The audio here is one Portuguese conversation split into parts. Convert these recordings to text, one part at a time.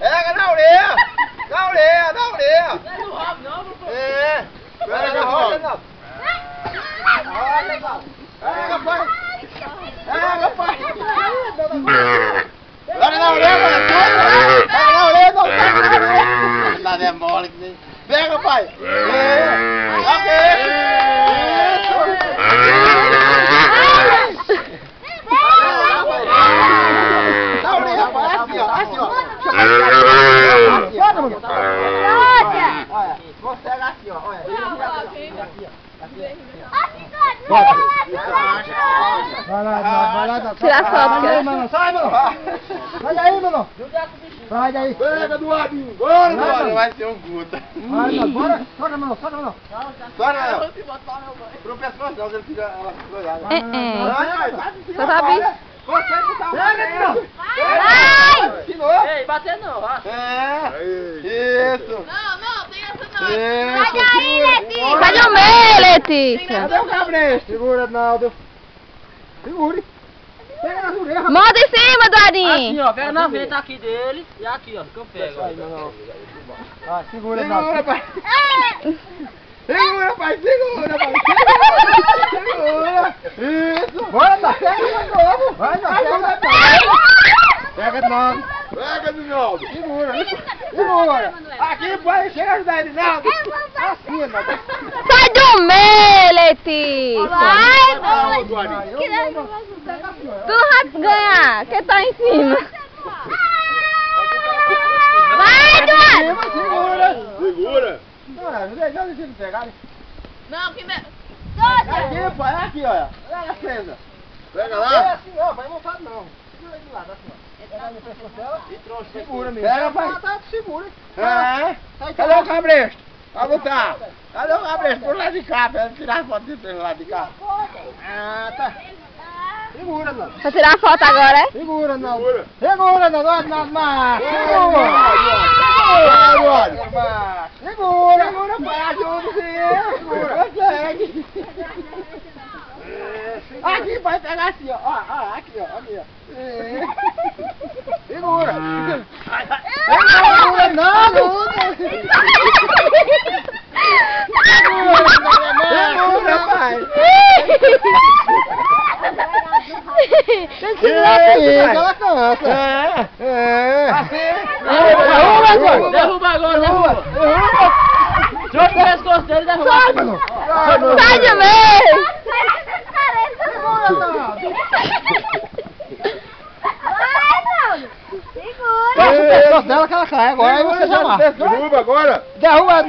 Pega na orelha! Na orelha, na orelha! Não é no rabo não, professor. É! Pega na orelha! Pega, pai! Pega, pai! Pega na orelha, pega na orelha, não tá demora que nem... Pega, pai! Ok! Na orelha, pai! Assim, ó! Assim, ó! Olha, consegue assim, ó! Olha! Vai lá, Tira foto, cara. sai, mano! Sai daí, mano! Sai daí! Pega do Adinho! Bora, mano! Vai ser um puta! Vai, mano! Bora! Solta, mano! Solta, mano! Solta, pro pessoal, senão ele fica... Você sabe? Você que tá... Pega, Vai! Ensinou! Ei, bater não, ó. É! Isso! Não, tem essa não. Isso! Sai daí, Letícia. Cadê o meio, Letícia? Cadê o cabresto? Segura, Naldo! Segure! Pega nas orelhas! Monta em cima, Assim, Dorinho. ó, pega na venta aqui dele e aqui, ó, que eu pego. Ah, segura, Naldo! Pai! Segura, pai! Segura, pai! Segura! Isso! Bora, tá certo de novo! Vai, tá certo! Pega de novo! Pega de novo! Segura! Segura! Aqui, pai! Chega a ajudar ele, Naldo! Assim, Naldo! Sai do meio, Letícia. Vai, Tu não vai ganhar, quem tá em cima. Vai, Eduardo. Segura! Segura! Não, deixa ele pegar. Não, que me... Aqui, pai, aqui, olha. Pega a presa. Pega lá. É assim, ó, vai montar não. Segura aí do lado, assim, ó. Pega no pescoço dela e trouxe. Segura mesmo. Pega, pai. Tá, segura. É. Cadê o cabresto? Pra lutar. Cadê o cabresto? Por lá de cá, pra ele tirar a foto de pelo lado de cá. Ah, tá. Segura, não. Pra tirar a foto agora, é? Segura, não. Segura, não. Segura. Segura. Segura, pai. Ajuda, sim. Segura. Consegue. Aqui, vai pegar assim, ó. Ó, aqui, ó. Aqui, ó. Segura. Segura, não. Segura, pai. Tem que segurar assim, ela cansa. Assim. Derruba agora, derruba. Joga o pescoço dele e derruba. Sai, mano. Sai do meio. Segura, não. Passa o pescoço dela que ela cai agora, aí você já marca. Derruba agora. Derruba.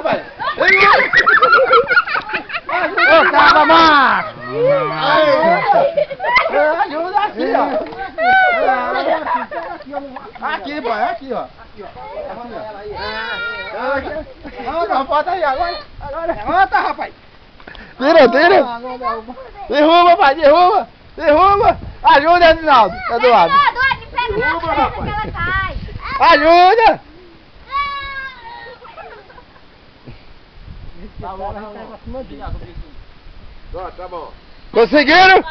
Pai. Ô, tava macho. Ajuda aqui, ó. Aqui, pai, aqui, ó. Não, bota aí agora. Levanta, rapaz. Tira. Derruba, pai, derruba. Ajuda, Edinaldo. Tá do lado. Derruba, rapaz. Ela cai. Ajuda. Tá bom. Conseguiram?